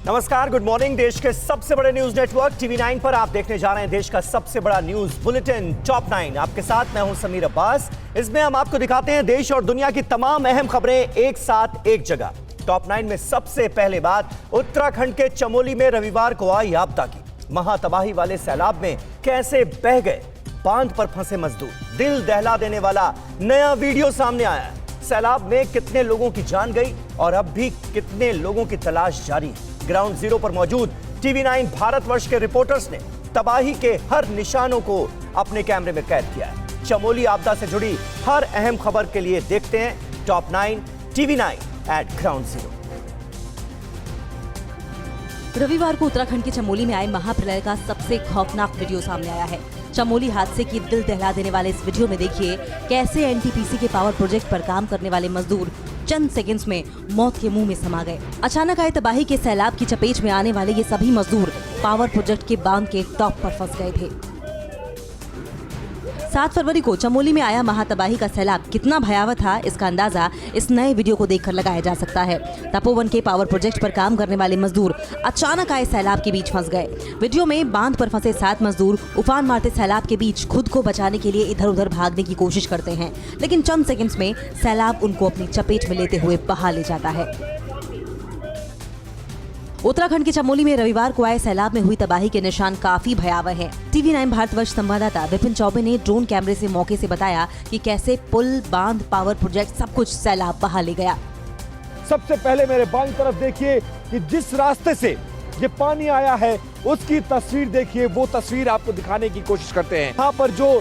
नमस्कार, good morning. देश के सबसे बड़े न्यूज नेटवर्क टीवी 9 पर आप देखने जा रहे हैं देश का सबसे बड़ा न्यूज बुलेटिन टॉप 9। आपके साथ मैं हूं समीर अब्बास। इसमें हम आपको दिखाते हैं देश और दुनिया की तमाम अहम खबरें एक साथ एक जगह। टॉप 9 में सबसे पहले बात उत्तराखंड के चमोली में रविवार को आई आपदा की। महातबाही वाले सैलाब में कैसे बह गए बांध पर फंसे मजदूर। दिल दहला देने वाला नया वीडियो सामने आया है। सैलाब में कितने लोगों की जान गई और अब भी कितने लोगों की तलाश जारी है। ग्राउंड जीरो पर मौजूद टीवी 9 भारतवर्ष के रिपोर्टर्स ने तबाही के हर निशानों को अपने कैमरे में कैद किया है। चमोली आपदा से जुड़ी हर अहम खबर के लिए देखते हैं top 9 TV 9 eight ground zero. रविवार को उत्तराखंड के चमोली में आए महाप्रलय का सबसे खौफनाक वीडियो सामने आया है। चमोली हादसे की दिल दहला देने वाले इस वीडियो में देखिए कैसे एनटीपीसी के पावर प्रोजेक्ट पर काम करने वाले मजदूर चंद सेकंड्स में मौत के मुंह में समा गए। अचानक आए तबाही के सैलाब की चपेट में आने वाले ये सभी मजदूर पावर प्रोजेक्ट के बांध के टॉप पर फंस गए थे। 7 फरवरी को चमोली में आया महातबाही का सैलाब कितना भयावह था, इसका अंदाजा इस नए वीडियो को देखकर लगाया जा सकता है। तपोवन के पावर प्रोजेक्ट पर काम करने वाले मजदूर अचानक आए सैलाब के बीच फंस गए। वीडियो में बांध पर फंसे 7 मजदूर उफान मारते सैलाब के बीच खुद को बचाने के लिए इधर उधर भागने की कोशिश करते हैं, लेकिन चंद सेकंड्स में सैलाब उनको अपनी चपेट में लेते हुए बहा ले जाता है। उत्तराखंड के चमोली में रविवार को आए सैलाब में हुई तबाही के निशान काफी भयावह हैं। टीवी 9 भारतवर्ष संवाददाता विपिन चौबे ने ड्रोन कैमरे से मौके से बताया कि कैसे पुल, बांध, पावर प्रोजेक्ट सब कुछ सैलाब बहा ले गया। सबसे पहले मेरे बाईं तरफ देखिए कि जिस रास्ते से ये पानी आया है उसकी तस्वीर देखिए। वो तस्वीर आपको दिखाने की कोशिश करते हैं। यहाँ पर जो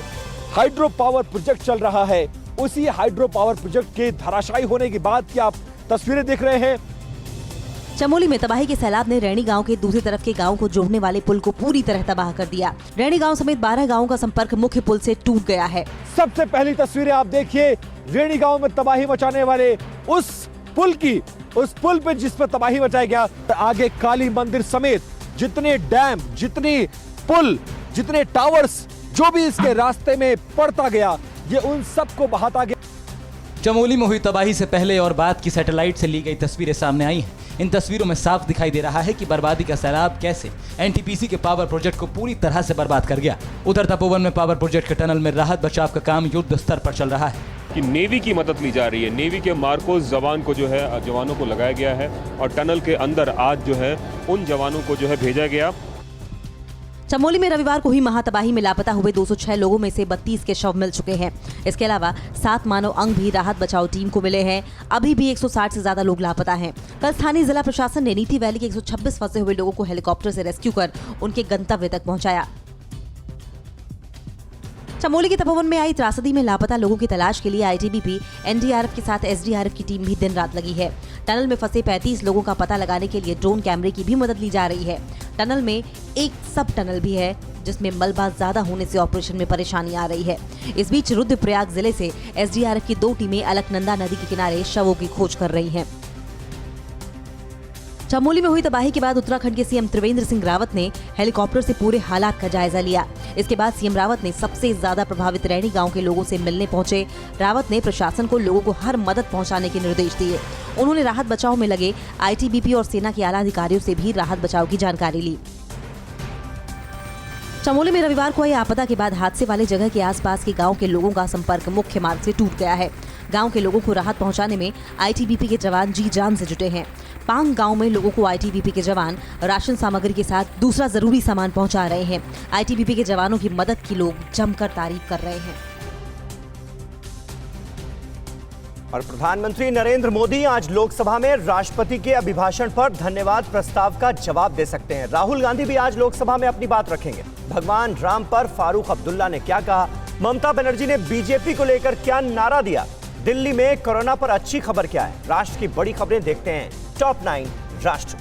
हाइड्रो पावर प्रोजेक्ट चल रहा है उसी हाइड्रो पावर प्रोजेक्ट के धराशायी होने के बाद की आप तस्वीरें देख रहे हैं। चमोली में तबाही के सैलाब ने रैणी गांव के दूसरी तरफ के गांव को जोड़ने वाले पुल को पूरी तरह तबाह कर दिया। रैणी गांव समेत 12 गांवों का संपर्क मुख्य पुल से टूट गया है। सबसे पहली तस्वीरें आप देखिए रैणी गांव में तबाही मचाने वाले उस पुल की, उस पुल पे जिस पर तबाही मचाया गया। आगे काली मंदिर समेत जितने डैम, जितनी पुल, जितने टावर्स जो भी इसके रास्ते में पड़ता गया, ये उन सबको बहाता गया। चमोली में हुई तबाही से पहले और बाद की सैटेलाइट से ली गई तस्वीरें सामने आई हैं। इन तस्वीरों में साफ दिखाई दे रहा है कि बर्बादी का सैलाब कैसे एनटीपीसी के पावर प्रोजेक्ट को पूरी तरह से बर्बाद कर गया। उधर तपोवन में पावर प्रोजेक्ट के टनल में राहत बचाव का काम युद्ध स्तर पर चल रहा है कि नेवी की मदद ली जा रही है। नेवी के मार्कोस जवान को जो है जवानों को लगाया गया है और टनल के अंदर आज जो है उन जवानों को जो है भेजा गया। चमोली में रविवार को हुई महातबाही में लापता हुए 206 लोगों में से 32 के शव मिल चुके हैं। इसके अलावा 7 मानव अंग भी राहत बचाव टीम को मिले हैं। अभी भी 160 से ज्यादा लोग लापता हैं। कल स्थानीय जिला प्रशासन ने नीति वैली के 126 फंसे हुए लोगों को हेलीकॉप्टर से रेस्क्यू कर उनके गंतव्य तक पहुंचाया। चमोली के तपोवन में आई त्रासदी में लापता लोगों की तलाश के लिए आईटीबीपी, एनडीआरएफ के साथ एसडीआरएफ की टीम भी दिन रात लगी है। टनल में फंसे 35 लोगों का पता लगाने के लिए ड्रोन कैमरे की भी मदद ली जा रही है। टनल में एक सब टनल भी है जिसमें मलबा ज्यादा होने से ऑपरेशन में परेशानी आ रही है। इस बीच रुद्रप्रयाग जिले से एसडीआरएफ की 2 टीमें अलकनंदा नदी के किनारे शवों की खोज कर रही हैं। चमोली में हुई तबाही के बाद उत्तराखंड के सीएम त्रिवेंद्र सिंह रावत ने हेलीकॉप्टर से पूरे हालात का जायजा लिया। इसके बाद सीएम रावत ने सबसे ज्यादा प्रभावित रैणी गांव के लोगों से मिलने पहुंचे। रावत ने प्रशासन को लोगों को हर मदद पहुंचाने के निर्देश दिए। उन्होंने राहत बचाव में लगे आईटीबीपी और सेना के आला अधिकारियों से भी राहत बचाव की जानकारी ली। चमोली में रविवार को आई आपदा के बाद हादसे वाले जगह के आसपास के गांव के लोगों का संपर्क मुख्य मार्ग से टूट गया है। गांव के लोगों को राहत पहुंचाने में आईटीबीपी के जवान जी जान से जुटे हैं। पांग गांव में लोगों को आईटीबीपी के जवान राशन सामग्री के साथ दूसरा जरूरी सामान पहुंचा रहे हैं। आईटीबीपी के जवानों की मदद की लोग जमकर तारीफ कर रहे हैं। और प्रधानमंत्री नरेंद्र मोदी आज लोकसभा में राष्ट्रपति के अभिभाषण पर धन्यवाद प्रस्ताव का जवाब दे सकते हैं। राहुल गांधी भी आज लोकसभा में अपनी बात रखेंगे। भगवान राम पर फारूक अब्दुल्ला ने क्या कहा, ममता बनर्जी ने बीजेपी को लेकर क्या नारा दिया, दिल्ली में कोरोना पर अच्छी खबर क्या है, राष्ट्र की बड़ी खबरें देखते हैं टॉप 9 राष्ट्र।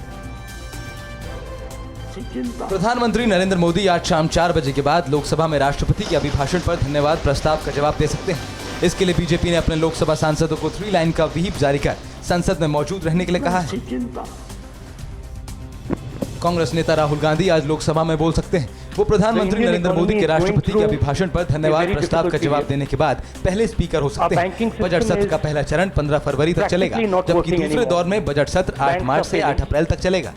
प्रधानमंत्री नरेंद्र मोदी आज शाम 4 बजे के बाद लोकसभा में राष्ट्रपति के अभिभाषण पर धन्यवाद प्रस्ताव का जवाब दे सकते हैं। इसके लिए बीजेपी ने अपने लोकसभा सांसदों को 3 लाइन का व्हीप जारी कर संसद में मौजूद रहने के लिए कहा है। कांग्रेस नेता राहुल गांधी आज लोकसभा में बोल सकते हैं। वो प्रधानमंत्री नरेंद्र मोदी के राष्ट्रपति के अभिभाषण पर धन्यवाद प्रस्ताव का जवाब देने के बाद पहले स्पीकर हो सकते हैं। बजट सत्र का पहला चरण 15 फरवरी तक चलेगा, जबकि दूसरे दौर में बजट सत्र 8 मार्च से 8 अप्रैल तक चलेगा।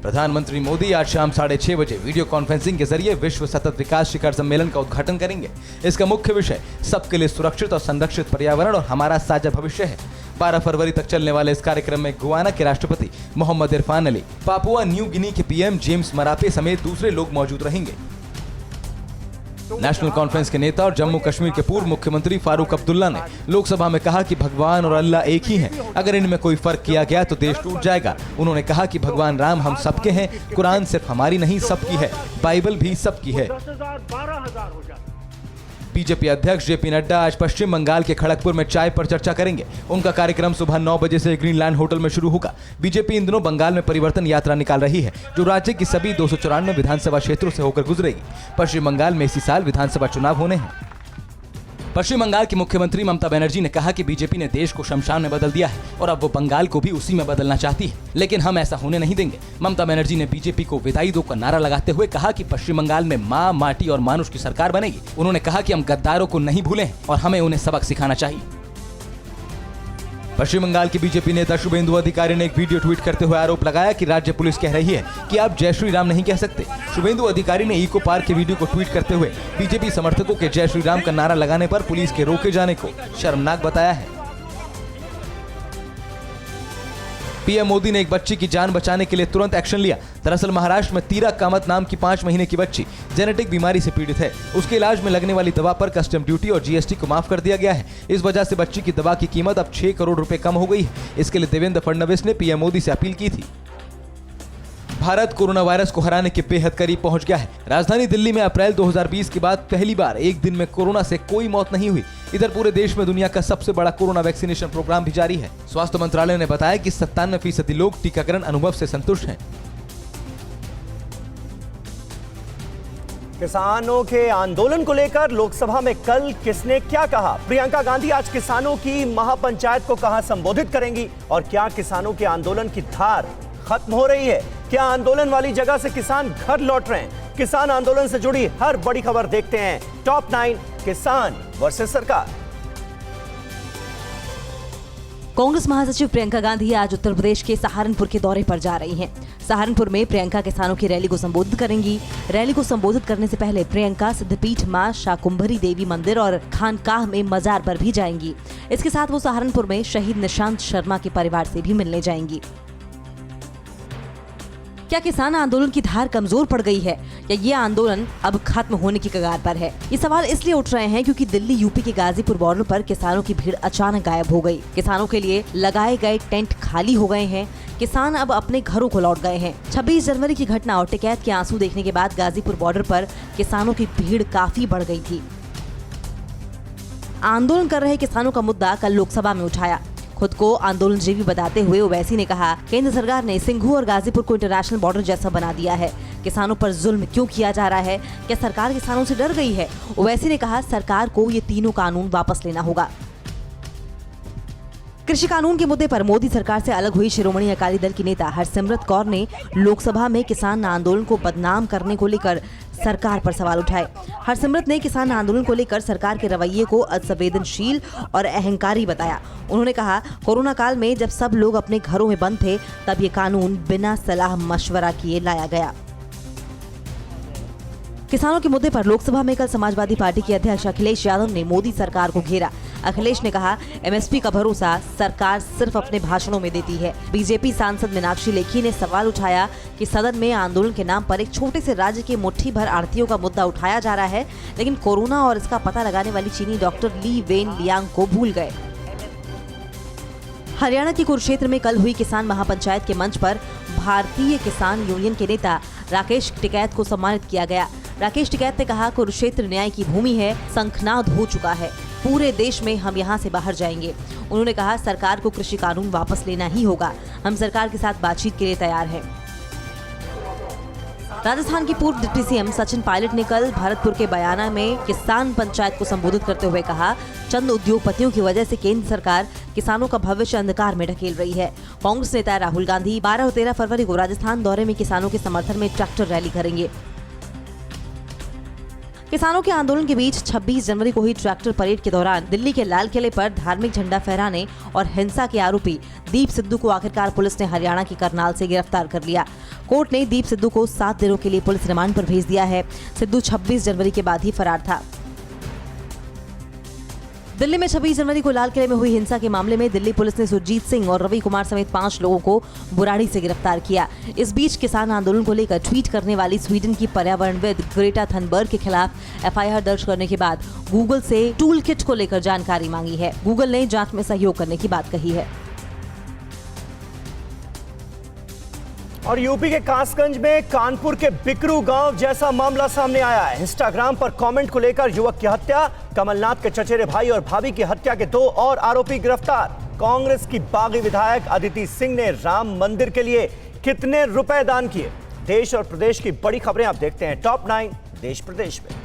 प्रधानमंत्री मोदी आज शाम 6:30 बजे वीडियो कॉन्फ्रेंसिंग के जरिए विश्व सतत विकास शिखर सम्मेलन का उद्घाटन करेंगे। इसका मुख्य विषय सबके लिए सुरक्षित और संरक्षित पर्यावरण और हमारा साझा भविष्य है। 12 फरवरी तक चलने वाले इस कार्यक्रम में गुयाना के राष्ट्रपति Mohamed Irfaan Ali, Papua New Guinea के पीएम जेम्स मरापे समेत दूसरे लोग मौजूद रहेंगे। नेशनल कॉन्फ्रेंस के नेता और जम्मू कश्मीर के पूर्व मुख्यमंत्री फारूक अब्दुल्ला ने लोकसभा में कहा कि भगवान और अल्लाह एक ही हैं। अगर इनमें कोई फर्क किया गया तो देश टूट जाएगा। उन्होंने कहा कि भगवान राम हम सबके हैं, कुरान सिर्फ हमारी नहीं सबकी है, बाइबल भी सबकी है। बीजेपी अध्यक्ष जेपी नड्डा आज पश्चिम बंगाल के खड़गपुर में चाय पर चर्चा करेंगे। उनका कार्यक्रम सुबह 9 बजे से ग्रीनलैंड होटल में शुरू होगा। बीजेपी इन दिनों बंगाल में परिवर्तन यात्रा निकाल रही है, जो राज्य की सभी 294 विधानसभा क्षेत्रों से होकर गुजरेगी। पश्चिम बंगाल में इसी साल विधानसभा चुनाव होने हैं। पश्चिम बंगाल की मुख्यमंत्री ममता बनर्जी ने कहा कि बीजेपी ने देश को शमशान में बदल दिया है और अब वो बंगाल को भी उसी में बदलना चाहती है, लेकिन हम ऐसा होने नहीं देंगे। ममता बनर्जी ने बीजेपी को विदाई दो का नारा लगाते हुए कहा कि पश्चिम बंगाल में माँ, माटी और मानुष की सरकार बनेगी। उन्होंने कहा कि हम गद्दारों को नहीं भूले हैं और हमें उन्हें सबक सिखाना चाहिए। पश्चिम बंगाल के बीजेपी नेता शुभेंदु अधिकारी ने एक वीडियो ट्वीट करते हुए आरोप लगाया कि राज्य पुलिस कह रही है कि आप जय श्री राम नहीं कह सकते। शुभेंदु अधिकारी ने इको पार्क के वीडियो को ट्वीट करते हुए बीजेपी समर्थकों के जय श्री राम का नारा लगाने पर पुलिस के रोके जाने को शर्मनाक बताया है। पीएम मोदी ने एक बच्ची की जान बचाने के लिए तुरंत एक्शन लिया। दरअसल महाराष्ट्र में तीरा कामत नाम की 5 महीने की बच्ची जेनेटिक बीमारी से पीड़ित है। उसके इलाज में लगने वाली दवा पर कस्टम ड्यूटी और जीएसटी को माफ कर दिया गया है। इस वजह से बच्ची की दवा की कीमत अब 6 करोड़ रुपए कम हो गई है। इसके लिए देवेंद्र फडणवीस ने पीएम मोदी से अपील की थी। भारत कोरोना वायरस को हराने के बेहद करीब पहुंच गया है। राजधानी दिल्ली में अप्रैल 2020 के बाद पहली बार एक दिन में कोरोना से कोई मौत नहीं हुई। इधर पूरे देश में दुनिया का सबसे बड़ा कोरोना वैक्सीनेशन प्रोग्राम भी जारी है। स्वास्थ्य मंत्रालय ने बताया कि 97% लोग टीकाकरण अनुभव से संतुष्ट हैं। किसानों के आंदोलन को लेकर लोकसभा में कल किसने क्या कहा? प्रियंका गांधी आज किसानों की महापंचायत को कहां संबोधित करेंगी? और क्या किसानों के आंदोलन की धार खत्म हो रही है? क्या आंदोलन वाली जगह से किसान घर लौट रहे हैं? किसान आंदोलन से जुड़ी हर बड़ी खबर देखते हैं टॉप 9 किसान वर्सेस सरकार। कांग्रेस महासचिव प्रियंका गांधी आज उत्तर प्रदेश के सहारनपुर के दौरे पर जा रही हैं। सहारनपुर में प्रियंका किसानों की रैली को संबोधित करेंगी। रैली को संबोधित करने से पहले प्रियंका सिद्धपीठ मां शाकुंभरी देवी मंदिर और खानकाह में मजार पर भी जाएंगी। इसके साथ वो सहारनपुर में शहीद निशांत शर्मा के परिवार से भी मिलने जाएंगी। क्या किसान आंदोलन की धार कमजोर पड़ गई है या ये आंदोलन अब खत्म होने की कगार पर है? ये सवाल इसलिए उठ रहे हैं क्योंकि दिल्ली यूपी के गाजीपुर बॉर्डर पर किसानों की भीड़ अचानक गायब हो गई। किसानों के लिए लगाए गए टेंट खाली हो गए हैं। किसान अब अपने घरों को लौट गए हैं। 26 जनवरी की घटना और टिकैत के आंसू देखने के बाद गाजीपुर बॉर्डर पर किसानों की भीड़ काफी बढ़ गई थी। आंदोलन कर रहे किसानों का मुद्दा कल लोकसभा में उठाया। खुद को आंदोलनजीवी बताते हुए ओवैसी ने कहा, केंद्र सरकार ने सिंघू और गाजीपुर को इंटरनेशनल बॉर्डर जैसा बना दिया है। किसानों पर जुल्म क्यों किया जा रहा है? क्या सरकार किसानों से डर गई है? ओवैसी ने कहा, सरकार को ये तीनों कानून वापस लेना होगा। कृषि कानून के मुद्दे पर मोदी सरकार से अलग हुई शिरोमणि अकाली दल की नेता हरसिमरत कौर ने लोकसभा में किसान आंदोलन को बदनाम करने को लेकर सरकार पर सवाल उठाए। हरसिमरत ने किसान आंदोलन को लेकर सरकार के रवैये को असंवेदनशील और अहंकारी बताया। उन्होंने कहा, कोरोना काल में जब सब लोग अपने घरों में बंद थे तब ये कानून बिना सलाह मशवरा किए लाया गया। किसानों के मुद्दे पर लोकसभा में कल समाजवादी पार्टी के अध्यक्ष अखिलेश यादव ने मोदी सरकार को घेरा। अखिलेश ने कहा, एमएसपी का भरोसा सरकार सिर्फ अपने भाषणों में देती है। बीजेपी सांसद मीनाक्षी लेखी ने सवाल उठाया कि सदन में आंदोलन के नाम पर एक छोटे से राज्य के मुट्ठी भर आढ़तियों का मुद्दा उठाया जा रहा है, लेकिन कोरोना और इसका पता लगाने वाली चीनी डॉक्टर ली वेन लियांग को भूल गए। हरियाणा के कुरुक्षेत्र में कल हुई किसान महापंचायत के मंच पर भारतीय किसान यूनियन के नेता राकेश टिकैत को सम्मानित किया गया। राकेश टिकैत ने कहा, कुरुक्षेत्र न्याय की भूमि है, शंखनाद हो चुका है, पूरे देश में हम यहाँ से बाहर जाएंगे। उन्होंने कहा, सरकार को कृषि कानून वापस लेना ही होगा। हम सरकार के साथ बातचीत के लिए तैयार हैं। राजस्थान की पूर्व डिप्टी सीएम सचिन पायलट ने कल भरतपुर के बयाना में किसान पंचायत को संबोधित करते हुए कहा, चंद उद्योगपतियों की वजह से केंद्र सरकार किसानों का भविष्य अंधकार में ढकेल रही है। कांग्रेस नेता राहुल गांधी 12 और 13 फरवरी को राजस्थान दौरे में किसानों के समर्थन में ट्रैक्टर रैली करेंगे। किसानों के आंदोलन के बीच 26 जनवरी को हुई ट्रैक्टर परेड के दौरान दिल्ली के लाल किले पर धार्मिक झंडा फहराने और हिंसा के आरोपी दीप सिद्धू को आखिरकार पुलिस ने हरियाणा की करनाल से गिरफ्तार कर लिया। कोर्ट ने दीप सिद्धू को 7 दिनों के लिए पुलिस रिमांड पर भेज दिया है। सिद्धू 26 जनवरी के बाद ही फरार था। दिल्ली में 26 जनवरी को लाल किले में हुई हिंसा के मामले में दिल्ली पुलिस ने सुरजीत सिंह और रवि कुमार समेत 5 लोगों को बुराड़ी से गिरफ्तार किया। इस बीच किसान आंदोलन को लेकर ट्वीट करने वाली स्वीडन की पर्यावरणविद ग्रेटा थनबर्ग के खिलाफ एफआईआर दर्ज करने के बाद गूगल से टूल किट को लेकर जानकारी मांगी है। गूगल ने जांच में सहयोग करने की बात कही है। और यूपी के कासगंज में कानपुर के बिकरू गांव जैसा मामला सामने आया है। इंस्टाग्राम पर कमेंट को लेकर युवक की हत्या, कमलनाथ के चचेरे भाई और भाभी की हत्या के 2 और आरोपी गिरफ्तार। कांग्रेस की बागी विधायक अदिति सिंह ने राम मंदिर के लिए कितने रुपए दान किए? देश और प्रदेश की बड़ी खबरें आप देखते हैं टॉप 9 देश प्रदेश में।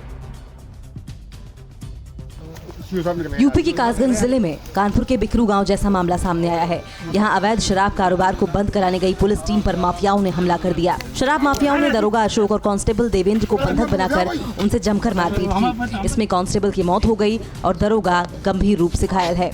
यूपी के कासगंज जिले में कानपुर के बिकरू गांव जैसा मामला सामने आया है। यहां अवैध शराब कारोबार को बंद कराने गई पुलिस टीम पर माफियाओं ने हमला कर दिया। शराब माफियाओं ने दरोगा अशोक और कांस्टेबल देवेंद्र को बंधक बनाकर उनसे जमकर मारपीट की। इसमें कांस्टेबल की मौत हो गई और दरोगा गंभीर रूप से घायल है।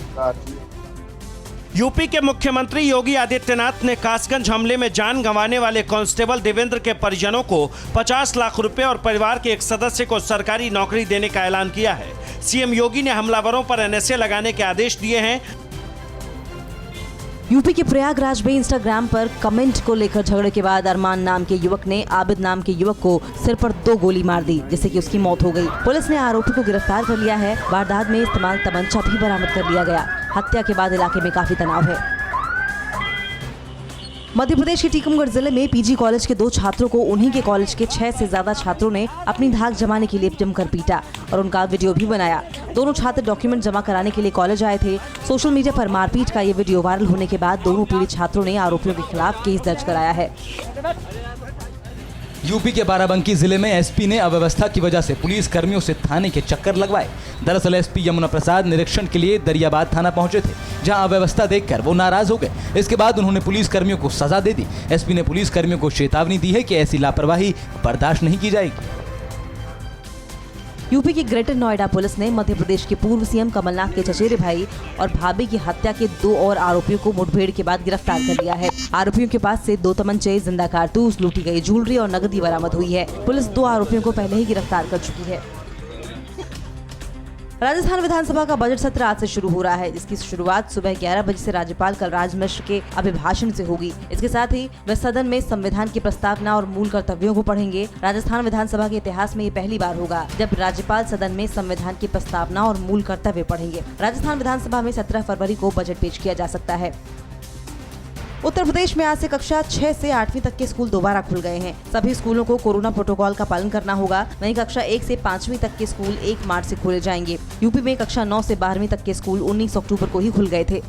यूपी के मुख्यमंत्री योगी आदित्यनाथ ने कासगंज हमले में जान गंवाने वाले कांस्टेबल देवेंद्र के परिजनों को 50 लाख रुपए और परिवार के एक सदस्य को सरकारी नौकरी देने का ऐलान किया है। सीएम योगी ने हमलावरों पर एनएसए लगाने के आदेश दिए हैं। यूपी के प्रयागराज में इंस्टाग्राम पर कमेंट को लेकर झगड़े के बाद अरमान नाम के युवक ने आबिद नाम के युवक को सिर पर 2 गोली मार दी, जिससे कि उसकी मौत हो गई। पुलिस ने आरोपी को गिरफ्तार कर लिया है। वारदात में इस्तेमाल तमंचा भी बरामद कर लिया गया। हत्या के बाद इलाके में काफी तनाव है। मध्य प्रदेश के टीकमगढ़ जिले में पीजी कॉलेज के 2 छात्रों को उन्हीं के कॉलेज के 6 से ज्यादा छात्रों ने अपनी धाक जमाने के लिए जमकर पीटा और उनका वीडियो भी बनाया। दोनों छात्र डॉक्यूमेंट जमा कराने के लिए कॉलेज आए थे। सोशल मीडिया पर मारपीट का ये वीडियो वायरल होने के बाद दोनों पीड़ित छात्रों ने आरोपियों के खिलाफ केस दर्ज कराया है। यूपी के बाराबंकी जिले में एसपी ने अव्यवस्था की वजह से पुलिस कर्मियों से थाने के चक्कर लगवाए। दरअसल एसपी यमुना प्रसाद निरीक्षण के लिए दरियाबाद थाना पहुंचे थे, जहां अव्यवस्था देखकर वो नाराज हो गए। इसके बाद उन्होंने पुलिस कर्मियों को सजा दे दी। एसपी ने पुलिस कर्मियों को चेतावनी दी है कि ऐसी लापरवाही बर्दाश्त नहीं की जाएगी। यूपी की ग्रेटर नोएडा पुलिस ने मध्य प्रदेश के पूर्व सीएम कमलनाथ के चचेरे भाई और भाभी की हत्या के 2 और आरोपियों को मुठभेड़ के बाद गिरफ्तार कर लिया है। आरोपियों के पास से 2 तमंचे, जिंदा कारतूस, लूटी गई ज्वेलरी और नकदी बरामद हुई है। पुलिस 2 आरोपियों को पहले ही गिरफ्तार कर चुकी है। राजस्थान विधानसभा का बजट सत्र आज से शुरू हो रहा है, जिसकी शुरुआत सुबह 11 बजे से राज्यपाल कलराज मिश्र के अभिभाषण से होगी। इसके साथ ही वे सदन में संविधान की प्रस्तावना और मूल कर्तव्यों को पढ़ेंगे। राजस्थान विधानसभा के इतिहास में ये पहली बार होगा जब राज्यपाल सदन में संविधान की प्रस्तावना और मूल कर्तव्य पढ़ेंगे। राजस्थान विधानसभा में 17 फरवरी को बजट पेश किया जा सकता है। उत्तर प्रदेश में आज से कक्षा 6 से 8वीं तक के स्कूल दोबारा खुल गए हैं। सभी स्कूलों को कोरोना प्रोटोकॉल का पालन करना होगा। वहीं कक्षा 1 से 5वीं तक के स्कूल 1 मार्च से खोले जाएंगे। यूपी में कक्षा 9 से 12वीं तक के स्कूल 19 अक्टूबर को ही खुल गए थे।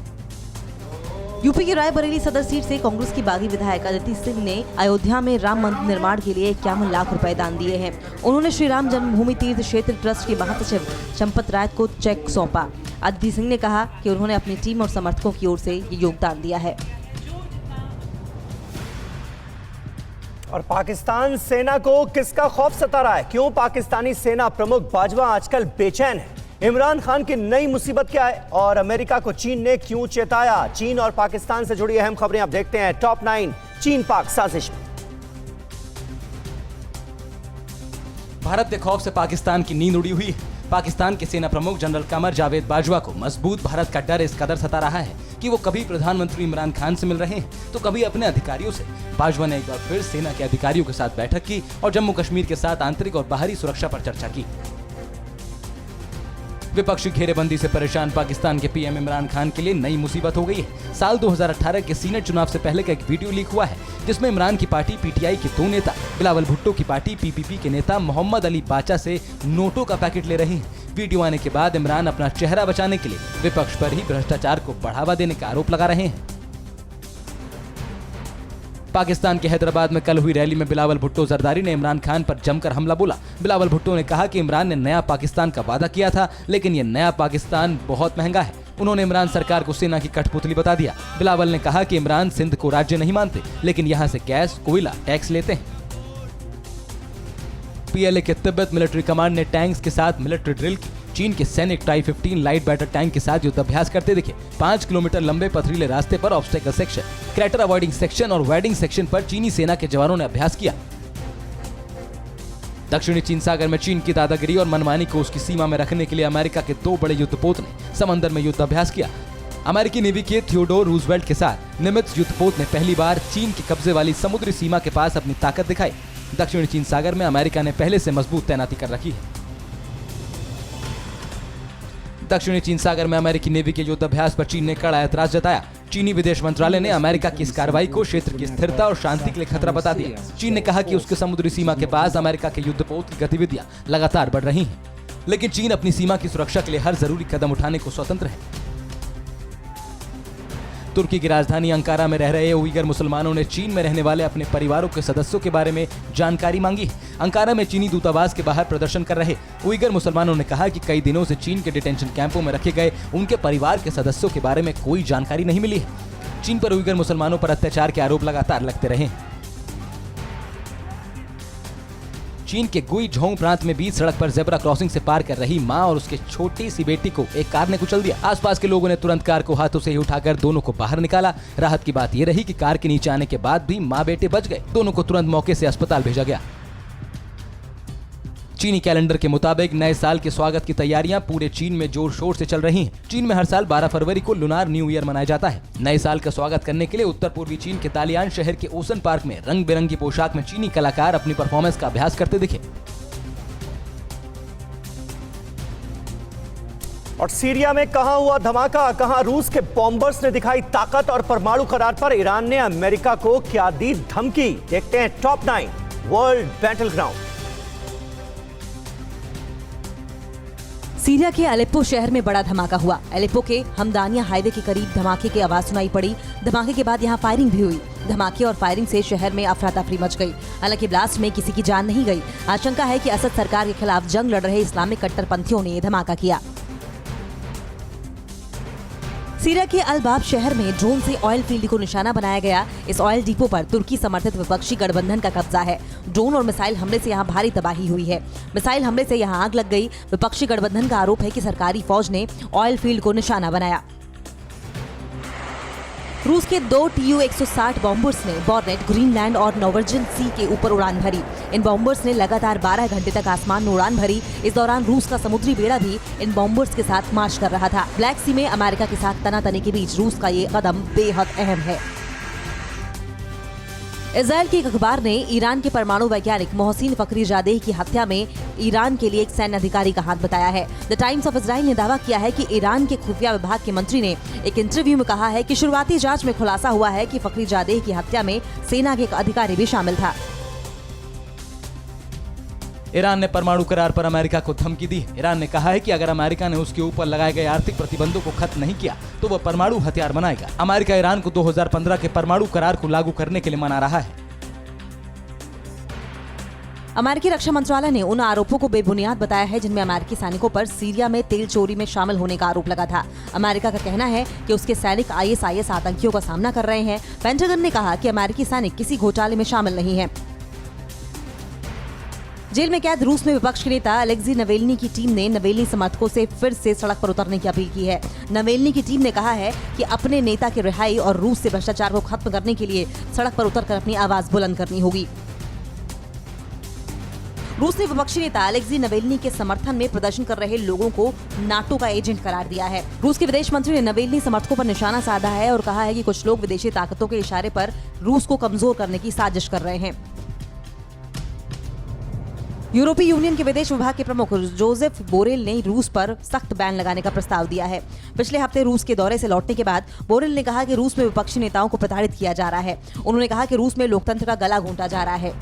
यूपी की रायबरेली सदर सीट से कांग्रेस की बागी विधायक अदिति सिंह ने अयोध्या में राम मंदिर निर्माण के लिए 51 लाख रुपए दान दिए हैं। उन्होंने श्री राम जन्मभूमि तीर्थ क्षेत्र ट्रस्ट के महासचिव चंपत राय को चेक सौंपा। अदिति सिंह ने कहा कि उन्होंने अपनी टीम और समर्थकों की ओर से ये योगदान दिया है। और पाकिस्तान सेना को किसका खौफ सता रहा है? क्यों पाकिस्तानी सेना प्रमुख बाजवा आजकल बेचैन है? इमरान खान की नई मुसीबत क्या है? और अमेरिका को चीन ने क्यों चेताया? चीन और पाकिस्तान से जुड़ी अहम खबरें आप देखते हैं टॉप 9 चीन पाक साजिश में। भारत के खौफ से पाकिस्तान की नींद उड़ी हुई है। पाकिस्तान के सेना प्रमुख जनरल कमर जावेद बाजवा को मजबूत भारत का डर इस कदर सता रहा है कि वो कभी प्रधानमंत्री इमरान खान से मिल रहे हैं तो कभी अपने अधिकारियों से। बाजवा ने एक बार फिर सेना के अधिकारियों के साथ बैठक की और जम्मू कश्मीर के साथ आंतरिक और बाहरी सुरक्षा पर चर्चा की। विपक्षी घेरेबंदी से परेशान पाकिस्तान के पीएम इमरान खान के लिए नई मुसीबत हो गई है। साल 2018 के सीनेट चुनाव से पहले का एक वीडियो लीक हुआ है जिसमें इमरान की पार्टी पीटीआई के 2 नेता बिलावल भुट्टो की पार्टी पीपीपी के नेता मोहम्मद अली बाचा से नोटों का पैकेट ले रहे हैं। वीडियो आने के बाद इमरान अपना चेहरा बचाने के लिए विपक्ष पर ही भ्रष्टाचार को बढ़ावा देने का आरोप लगा रहे हैं। पाकिस्तान के हैदराबाद में कल हुई रैली में बिलावल भुट्टो जरदारी ने इमरान खान पर जमकर हमला बोला। बिलावल भुट्टो ने कहा कि इमरान ने नया पाकिस्तान का वादा किया था, लेकिन ये नया पाकिस्तान बहुत महंगा है। उन्होंने इमरान सरकार को सेना की कठपुतली बता दिया। बिलावल ने कहा कि इमरान सिंध को राज्य नहीं मानते, लेकिन यहाँ से गैस कोयला टैक्स लेते हैं। पीएलए के तिब्बत मिलिट्री कमांड ने टैंक्स के साथ मिलिट्री ड्रिल की। चीन के सैनिक टाई-15 लाइट बैटर टैंक के साथ युद्धाभ्यास करते दिखे। 5 किलोमीटर लंबे पथरीले रास्ते पर obstacle section, crater avoiding section और वेडिंग सेक्शन पर चीनी सेना के जवानों ने अभ्यास किया। दक्षिणी चीन सागर में चीन की दादागिरी और मनमानी को उसकी सीमा में रखने के लिए अमेरिका के 2 बड़े युद्धपोत ने समंदर में युद्धाभ्यास किया। अमेरिकी नेवी के थियोडोर रूजवेल्ट के साथ निमित्ज युद्धपोत ने पहली बार चीन के कब्जे वाली समुद्री सीमा के पास अपनी ताकत दिखाई। दक्षिणी चीन सागर में अमेरिका ने पहले से मजबूत तैनाती कर रखी है। दक्षिणी चीन सागर में अमेरिकी नेवी के युद्धाभ्यास पर चीन ने कड़ा ऐतराज जताया। चीनी विदेश मंत्रालय ने अमेरिका की इस कार्रवाई को क्षेत्र की स्थिरता और शांति के लिए खतरा बता दिया। चीन ने कहा कि उसके समुद्री सीमा के पास अमेरिका के युद्धपोत की गतिविधियां लगातार बढ़ रही हैं, लेकिन चीन अपनी सीमा की सुरक्षा के लिए हर जरूरी कदम उठाने को स्वतंत्र है। तुर्की की राजधानी अंकारा में रह रहे उइगर मुसलमानों ने चीन में रहने वाले अपने परिवारों के सदस्यों के बारे में जानकारी मांगी। अंकारा में चीनी दूतावास के बाहर प्रदर्शन कर रहे उइगर मुसलमानों ने कहा कि कई दिनों से चीन के डिटेंशन कैंपों में रखे गए उनके परिवार के सदस्यों के बारे में कोई जानकारी नहीं मिली है। चीन पर उइगर मुसलमानों पर अत्याचार के आरोप लगातार लगते रहे। चीन के गुइझोंग प्रांत में बीच सड़क पर जेब्रा क्रॉसिंग से पार कर रही मां और उसके छोटी सी बेटी को एक कार ने कुचल दिया। आसपास के लोगों ने तुरंत कार को हाथों से ही उठाकर दोनों को बाहर निकाला। राहत की बात यह रही कि कार के नीचे आने के बाद भी मां बेटे बच गए। दोनों को तुरंत मौके से अस्पताल भेजा गया। चीनी कैलेंडर के मुताबिक नए साल के स्वागत की तैयारियां पूरे चीन में जोर शोर से चल रही हैं। चीन में हर साल 12 फरवरी को लुनार न्यू ईयर मनाया जाता है। नए साल का स्वागत करने के लिए उत्तर पूर्वी चीन के तालियान शहर के ओसन पार्क में रंग बिरंगी पोशाक में चीनी कलाकार अपनी परफॉर्मेंस का अभ्यास करते दिखे। और सीरिया में कहां हुआ धमाका, कहां रूस के बॉम्बर्स ने दिखाई ताकत और परमाणु करार पर ईरान ने अमेरिका को क्या दी धमकी। देखते हैं top 9 world battle ground. Syria के अलेप्पो शहर में बड़ा धमाका हुआ। अलेप्पो के हमदानिया हाईवे के करीब धमाके की आवाज सुनाई पड़ी। धमाके के बाद यहां फायरिंग भी हुई। धमाके और फायरिंग से शहर में अफरा तफरी मच गई। हालांकि ब्लास्ट में किसी की जान नहीं गई। आशंका है कि असद सरकार के खिलाफ जंग लड़ रहे इस्लामिक कट्टरपंथियों ने धमाका किया। सीरिया के अल-बाब शहर में ड्रोन से ऑयल फील्ड को निशाना बनाया गया। इस ऑयल डिपो पर तुर्की समर्थित विपक्षी गठबंधन का कब्जा है। ड्रोन और मिसाइल हमले से यहां भारी तबाही हुई है। मिसाइल हमले से यहां आग लग गई। विपक्षी गठबंधन का आरोप है कि सरकारी फौज ने ऑयल फील्ड को निशाना बनाया। रूस के 2 Tu-160 बॉम्बर्स ने बॉर्नेट, ग्रीनलैंड और नॉर्वेजियन सी के ऊपर उड़ान भरी। इन बॉम्बर्स ने लगातार 12 घंटे तक आसमान में उड़ान भरी। इस दौरान रूस का समुद्री बेड़ा भी इन बॉम्बर्स के साथ मार्च कर रहा था। ब्लैक सी में अमेरिका के साथ तनातनी के बीच रूस का ये कदम बेहद अहम है। इजरायल के एक अखबार ने ईरान के परमाणु वैज्ञानिक मोहसिन फखरीजादेह की हत्या में ईरान के लिए एक सैन्य अधिकारी का हाथ बताया है। द टाइम्स ऑफ इजराइल ने दावा किया है कि ईरान के खुफिया विभाग के मंत्री ने एक इंटरव्यू में कहा है कि शुरुआती जांच में खुलासा हुआ है कि फखरीजादेह की हत्या में सेना के एक अधिकारी भी शामिल था। ईरान ने परमाणु करार पर अमेरिका को धमकी दी। ईरान ने कहा है कि अगर अमेरिका ने उसके ऊपर लगाए गए आर्थिक प्रतिबंधों को खत्म नहीं किया तो वह परमाणु हथियार बनाएगा। अमेरिका ईरान को 2015 के परमाणु करार को लागू करने के लिए मना रहा है। अमेरिकी रक्षा मंत्रालय ने उन आरोपों को बेबुनियाद बताया है जिनमें अमेरिकी सैनिकों पर सीरिया में तेल चोरी में शामिल होने का आरोप लगा था। अमेरिका का कहना है कि उसके सैनिक ISIS आतंकियों का सामना कर रहे हैं। पेंटागन ने कहा कि अमेरिकी सैनिक किसी घोटाले में शामिल नहीं हैं। जेल में कैद रूस में विपक्ष के नेता अलेक्सी नवेल्नी की टीम ने नवेल्नी समर्थकों से फिर से सड़क पर उतरने की अपील की है। नवेल्नी की टीम ने कहा है कि अपने नेता की रिहाई और रूस से भ्रष्टाचार को खत्म करने के लिए सड़क पर उतरकर अपनी आवाज बुलंद करनी होगी। रूस ने विपक्षी नेता अलेक्सी नवेल्नी के समर्थन में प्रदर्शन कर रहे लोगों को नाटो का एजेंट करार दिया है। रूस के विदेश मंत्री ने नवेल्नी समर्थकों पर निशाना साधा है और कहा है कि कुछ लोग विदेशी ताकतों के इशारे पर रूस को कमजोर करने की साजिश कर रहे हैं। यूरोपीय यूनियन के विदेश विभाग के प्रमुख जोसेफ बोरेल ने रूस पर सख्त बैन लगाने का प्रस्ताव दिया है। पिछले हफ्ते रूस के दौरे से लौटने के बाद बोरेल ने कहा कि रूस में विपक्षी नेताओं को प्रताड़ित किया जा रहा है। उन्होंने कहा कि रूस में लोकतंत्र का गला घोंटा जा रहा है।